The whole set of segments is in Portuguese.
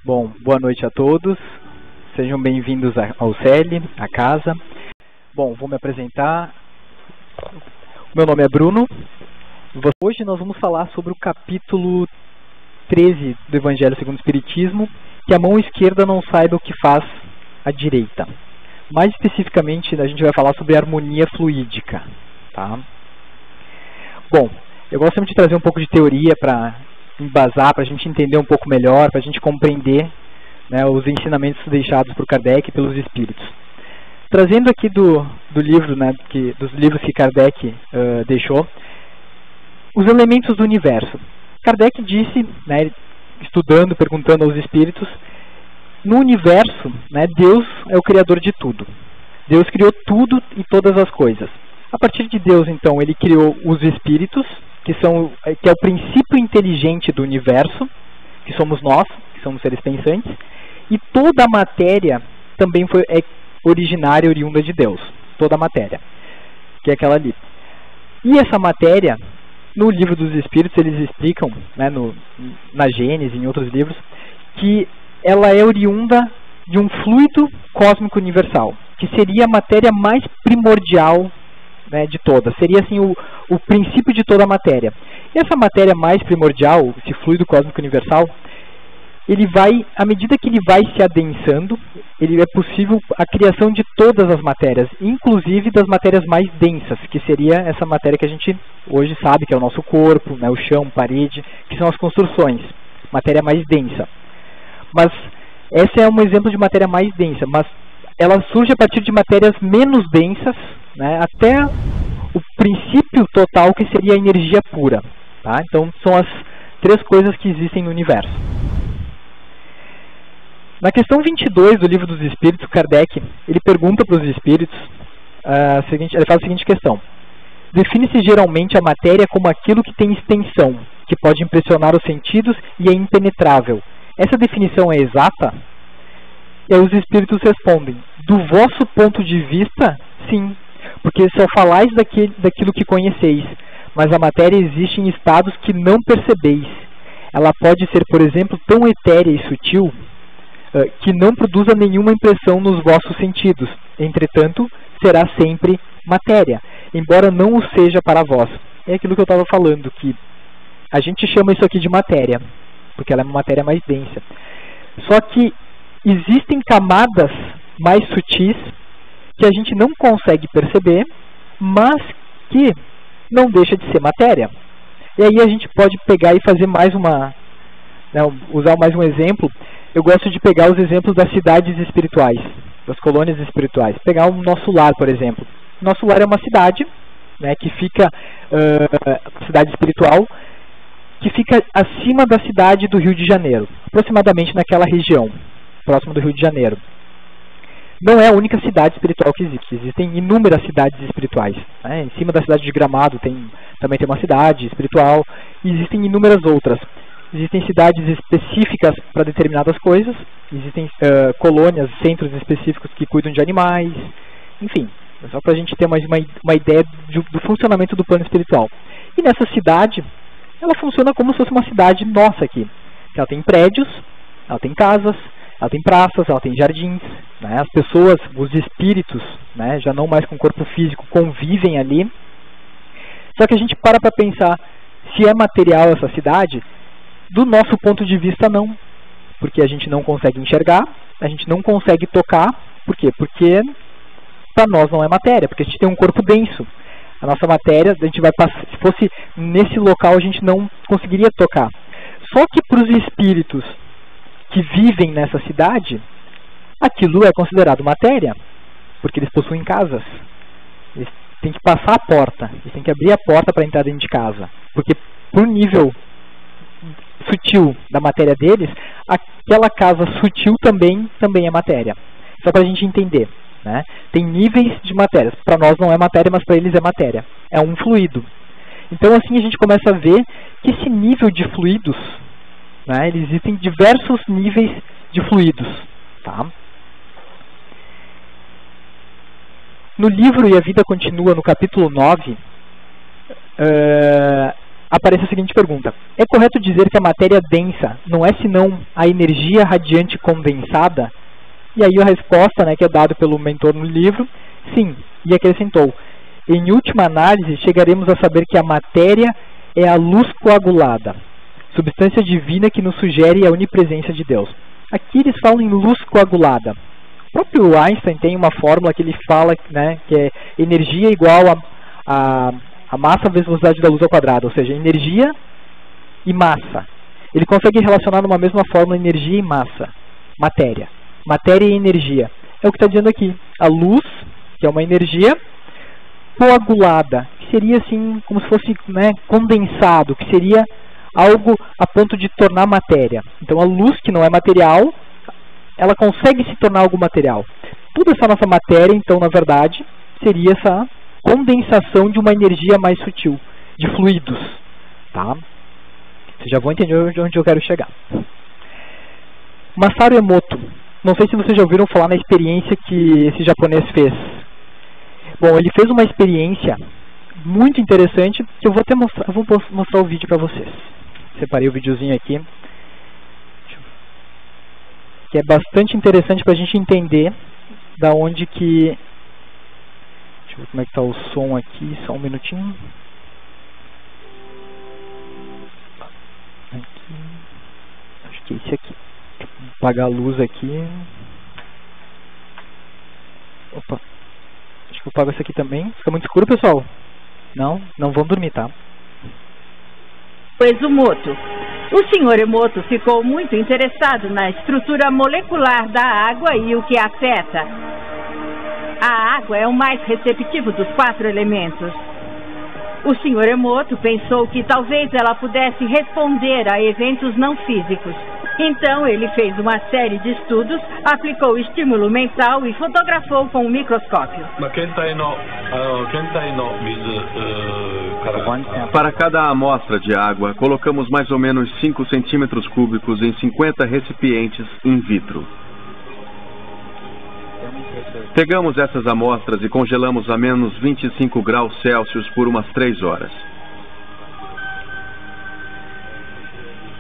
Bom, boa noite a todos. Sejam bem-vindos ao CELI, a casa. Bom, vou me apresentar. Meu nome é Bruno. Hoje nós vamos falar sobre o capítulo 13 do Evangelho segundo o Espiritismo, que a mão esquerda não saiba o que faz a direita. Mais especificamente, a gente vai falar sobre harmonia fluídica. Tá? Bom, eu gosto sempre de trazer um pouco de teoria para embasar, para a gente entender um pouco melhor, para a gente compreender, né, os ensinamentos deixados por Kardec e pelos espíritos. Trazendo aqui do livro, né, dos livros que Kardec deixou, os elementos do universo. Kardec disse, né, estudando, perguntando aos espíritos, no universo, né, Deus é o criador de tudo. Deus criou tudo e todas as coisas. A partir de Deus, então, ele criou os espíritos, que é o princípio inteligente do universo, que somos nós, que somos seres pensantes, e toda a matéria também é originária, oriunda de Deus. Toda a matéria, que é aquela ali. E essa matéria, no livro dos Espíritos, eles explicam, né, na Gênese, em outros livros, que ela é oriunda de um fluido cósmico universal, que seria a matéria mais primordial, né, de todas. Seria assim o princípio de toda a matéria. E essa matéria mais primordial, esse fluido cósmico universal, ele vai, à medida que ele vai se adensando, ele é possível a criação de todas as matérias, inclusive das matérias mais densas, que seria essa matéria que a gente hoje sabe, que é o nosso corpo, né, o chão, parede, que são as construções, matéria mais densa. Mas esse é um exemplo de matéria mais densa, mas ela surge a partir de matérias menos densas, né, até o princípio total, que seria a energia pura. Tá? Então, são as três coisas que existem no universo. Na questão 22 do Livro dos Espíritos, Kardec, ele pergunta para os espíritos, ele faz a seguinte questão. Define-se geralmente a matéria como aquilo que tem extensão, que pode impressionar os sentidos e é impenetrável. Essa definição é exata? E aí os espíritos respondem, do vosso ponto de vista, sim, porque só falais daquilo que conheceis, mas a matéria existe em estados que não percebeis. Ela pode ser, por exemplo, tão etérea e sutil, que não produza nenhuma impressão nos vossos sentidos. Entretanto, será sempre matéria, embora não o seja para vós. É aquilo que eu estava falando, que a gente chama isso aqui de matéria, porque ela é uma matéria mais densa. Só que existem camadas mais sutis que a gente não consegue perceber, mas que não deixa de ser matéria. E aí a gente pode pegar e fazer mais usar mais um exemplo. Eu gosto de pegar os exemplos das cidades espirituais, das colônias espirituais. Pegar o nosso lar, por exemplo. Nosso lar é uma cidade, né, que fica, cidade espiritual, que fica acima da cidade do Rio de Janeiro, aproximadamente naquela região, próximo do Rio de Janeiro. Não é a única cidade espiritual que existe. Existem inúmeras cidades espirituais. Né? Em cima da cidade de Gramado também tem uma cidade espiritual. E existem inúmeras outras. Existem cidades específicas para determinadas coisas. Existem colônias, centros específicos que cuidam de animais. Enfim, é só para a gente ter mais uma ideia do funcionamento do plano espiritual. E nessa cidade, ela funciona como se fosse uma cidade nossa aqui. Ela tem prédios, ela tem casas, ela tem praças, ela tem jardins, né? As pessoas, os espíritos, né, já não mais com corpo físico, convivem ali. Só que a gente para pensar se é material essa cidade. Do nosso ponto de vista, não. Porque a gente não consegue enxergar, a gente não consegue tocar. Por quê? Porque para nós não é matéria, porque a gente tem um corpo denso. A nossa matéria, a gente vai passar, se fosse nesse local, a gente não conseguiria tocar. Só que para os espíritos que vivem nessa cidade, aquilo é considerado matéria, porque eles possuem casas. Eles têm que passar a porta, eles têm que abrir a porta para entrar dentro de casa, porque por nível sutil da matéria deles, aquela casa sutil também é matéria. Só para a gente entender, né? Tem níveis de matéria. Para nós não é matéria, mas para eles é matéria. É um fluido. Então assim a gente começa a ver que esse nível de fluidos, né, existem diversos níveis de fluidos. Tá? No livro E a Vida Continua, no capítulo 9, aparece a seguinte pergunta: é correto dizer que a matéria densa não é senão a energia radiante condensada? E aí a resposta, né, que é dada pelo mentor no livro, sim, e acrescentou: em última análise, chegaremos a saber que a matéria é a luz coagulada, substância divina que nos sugere a onipresença de Deus. Aqui eles falam em luz coagulada. O próprio Einstein tem uma fórmula que ele fala, né, que é energia igual a massa vezes velocidade da luz ao quadrado, ou seja, energia e massa. Ele consegue relacionar numa mesma fórmula energia e massa, matéria. Matéria e energia. É o que está dizendo aqui. A luz, que é uma energia, coagulada, que seria assim, como se fosse, né, condensado, que seria algo a ponto de tornar matéria. Então a luz, que não é material, ela consegue se tornar algo material. Toda essa nossa matéria, então, na verdade, seria essa condensação de uma energia mais sutil, de fluidos. Tá? Vocês já vão entender onde eu quero chegar. Masaru Emoto. Não sei se vocês já ouviram falar na experiência que esse japonês fez. Bom, ele fez uma experiência muito interessante que eu vou até mostrar. Eu vou mostrar o vídeo para vocês. Separei o videozinho aqui, que é bastante interessante para a gente entender da onde que... Deixa eu ver como é que está o som aqui, só um minutinho. Aqui. Acho que é esse aqui. Deixa eu apagar a luz aqui. Opa. Acho que eu apago esse aqui também. Fica muito escuro, pessoal? Não? Não vão dormir, tá? Emoto. O Sr. Emoto ficou muito interessado na estrutura molecular da água e o que a afeta. A água é o mais receptivo dos 4 elementos. O Sr. Emoto pensou que talvez ela pudesse responder a eventos não físicos. Então ele fez uma série de estudos, aplicou estímulo mental e fotografou com um microscópio. Para cada amostra de água, colocamos mais ou menos 5 centímetros cúbicos em 50 recipientes in vitro. Pegamos essas amostras e congelamos a menos 25 graus Celsius por umas 3 horas.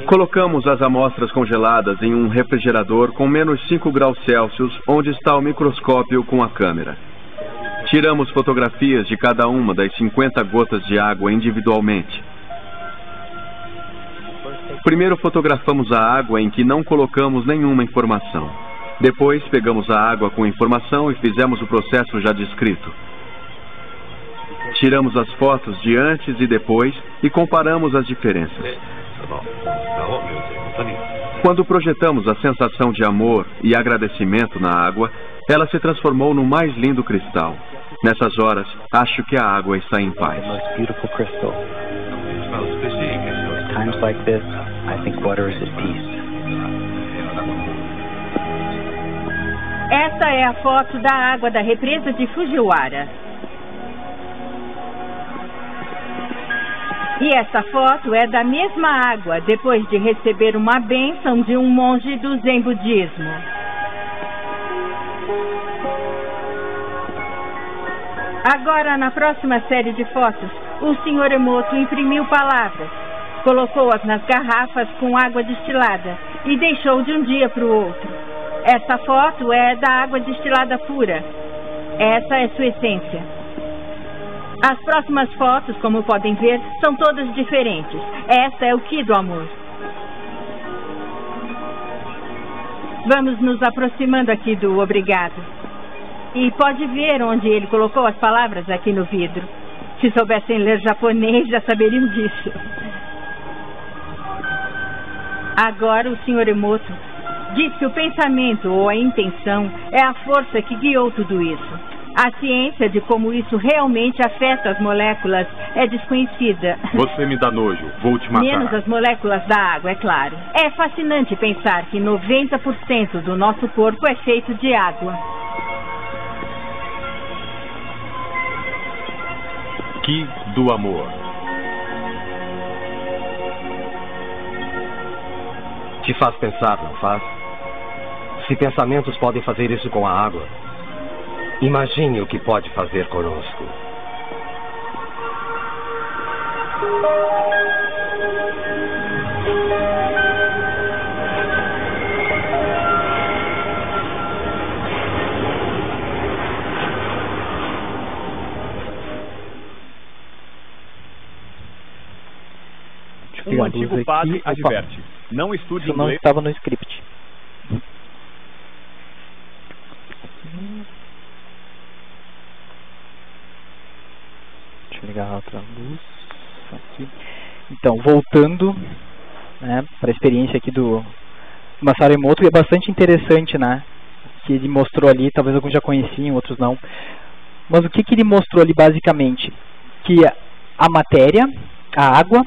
Colocamos as amostras congeladas em um refrigerador com menos 5 graus Celsius, onde está o microscópio com a câmera. Tiramos fotografias de cada uma das 50 gotas de água individualmente. Primeiro fotografamos a água em que não colocamos nenhuma informação. Depois pegamos a água com informação e fizemos o processo já descrito. Tiramos as fotos de antes e depois e comparamos as diferenças. Quando projetamos a sensação de amor e agradecimento na água, ela se transformou no mais lindo cristal. Nessas horas, acho que a água está em paz. Esta é a foto da água da represa de Fujiwara. E essa foto é da mesma água, depois de receber uma bênção de um monge do Zen budismo. Agora, na próxima série de fotos, o Sr. Emoto imprimiu palavras, colocou-as nas garrafas com água destilada e deixou de um dia para o outro. Essa foto é da água destilada pura. Essa é sua essência. As próximas fotos, como podem ver, são todas diferentes. Esta é o Ki do amor. Vamos nos aproximando aqui do obrigado. E pode ver onde ele colocou as palavras aqui no vidro. Se soubessem ler japonês, já saberiam disso. Agora o Sr. Emoto diz que o pensamento ou a intenção é a força que guiou tudo isso. A ciência de como isso realmente afeta as moléculas é desconhecida. Você me dá nojo, vou te matar. Menos as moléculas da água, é claro. É fascinante pensar que 90% do nosso corpo é feito de água. Ki do amor. Te faz pensar, não faz? Se pensamentos podem fazer isso com a água, imagine o que pode fazer conosco. Deixa eu pegar a luz antigo aqui. padre Opa, adverte. Não estude isso não inglês. estava no script. Deixa eu ligar a outra luz aqui. Então, voltando, né, para a experiência aqui do Masaru Emoto, é bastante interessante, né, que ele mostrou ali, talvez alguns já conheciam, outros não. Mas o que ele mostrou ali basicamente? Que a matéria, a água,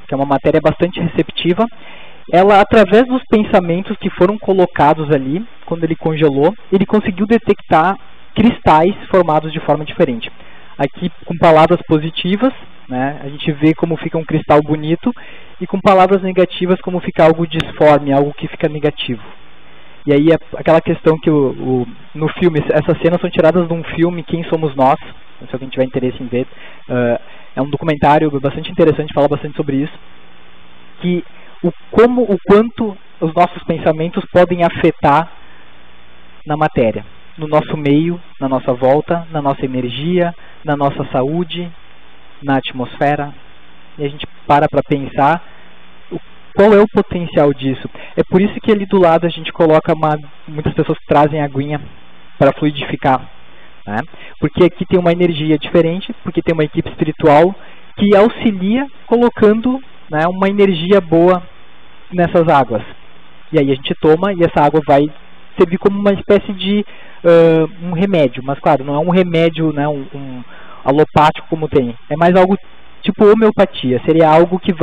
que é uma matéria bastante receptiva, ela, através dos pensamentos que foram colocados ali, quando ele congelou, ele conseguiu detectar cristais formados de forma diferente. Aqui, com palavras positivas, né, a gente vê como fica um cristal bonito, e com palavras negativas, como fica algo disforme, algo que fica negativo. E aí, aquela questão que no filme, essas cenas são tiradas de um filme, Quem Somos Nós, se alguém tiver interesse em ver, é um documentário bastante interessante, fala bastante sobre isso, que o quanto os nossos pensamentos podem afetar na matéria, no nosso meio, na nossa volta, na nossa energia, na nossa saúde, na atmosfera. E a gente para pensar qual é o potencial disso. É por isso que ali do lado a gente coloca muitas pessoas trazem aguinha para fluidificar, né? Porque aqui tem uma energia diferente, porque tem uma equipe espiritual que auxilia colocando, né, uma energia boa nessas águas. E aí a gente toma e essa água vai servir como uma espécie de um remédio. Mas claro, não é um remédio, né, um alopático como tem. É mais algo tipo homeopatia. Seria algo que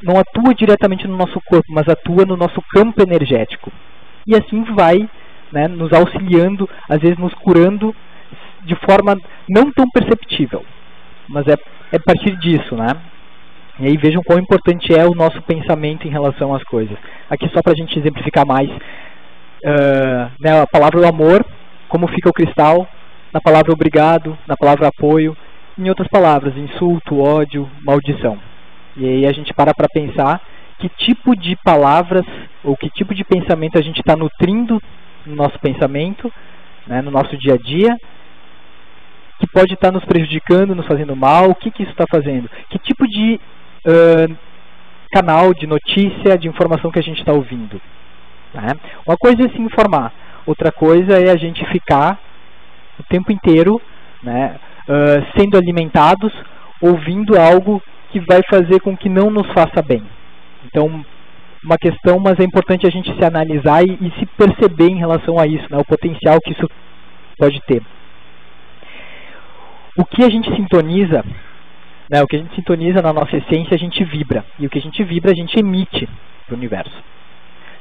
não atua diretamente no nosso corpo, mas atua no nosso campo energético. E assim vai, né, nos auxiliando, às vezes nos curando de forma não tão perceptível. Mas é a partir disso, né? E aí vejam quão importante é o nosso pensamento em relação às coisas. Aqui só para a gente exemplificar mais, né, a palavra do amor, como fica o cristal, na palavra obrigado, na palavra apoio, em outras palavras, insulto, ódio, maldição. E aí a gente para pensar que tipo de palavras ou que tipo de pensamento a gente está nutrindo no nosso pensamento, né, no nosso dia a dia, que pode estar nos prejudicando, nos fazendo mal. O que isso está fazendo? Que tipo de canal de notícia, de informação que a gente está ouvindo, né? Uma coisa é se informar, outra coisa é a gente ficar o tempo inteiro, né, sendo alimentados, ouvindo algo que vai fazer com que não nos faça bem. Então, uma questão, mas é importante a gente se analisar e se perceber em relação a isso, né, o potencial que isso pode ter. O que a gente sintoniza, né, o que a gente sintoniza na nossa essência, a gente vibra. E o que a gente vibra, a gente emite para o universo.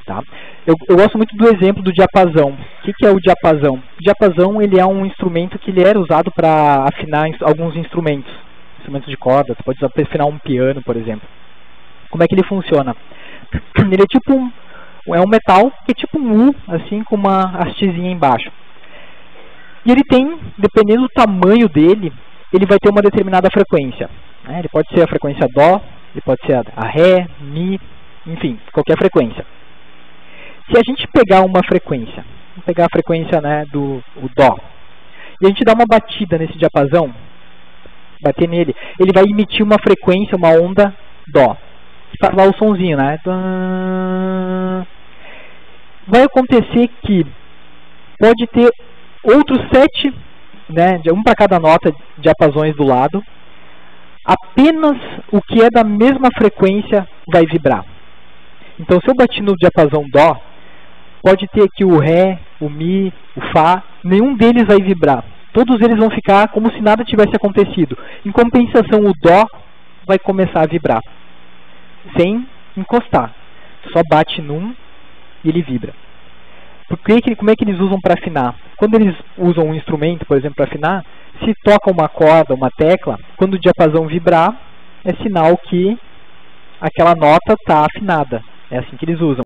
Tá? Eu gosto muito do exemplo do diapasão. O que é o diapasão? O diapasão, ele é um instrumento que ele era usado para afinar alguns instrumentos de corda. Você pode usar para afinar um piano, por exemplo. Como é que ele funciona? Ele é tipo um metal que é tipo um U, assim, com uma hastezinha embaixo. E ele tem, dependendo do tamanho dele, ele vai ter uma determinada frequência, né? Ele pode ser a frequência Dó, ele pode ser a Ré, Mi, enfim, qualquer frequência. Se a gente pegar uma frequência, vamos pegar a frequência, né, do Dó, e a gente dá uma batida nesse diapasão, bater nele, ele vai emitir uma frequência, uma onda Dó. Faz lá o sonzinho, né? Vai acontecer que pode ter outros 7, né, um para cada nota, diapasões do lado. Apenas o que é da mesma frequência vai vibrar. Então, se eu bati no diapasão Dó, pode ter aqui o Ré, o Mi, o Fá, nenhum deles vai vibrar. Todos eles vão ficar como se nada tivesse acontecido. Em compensação, o Dó vai começar a vibrar, sem encostar. Só bate num e ele vibra. Como é que eles usam para afinar? Quando eles usam um instrumento, por exemplo, para afinar, se toca uma corda, uma tecla, quando o diapasão vibrar, é sinal que aquela nota está afinada. É assim que eles usam.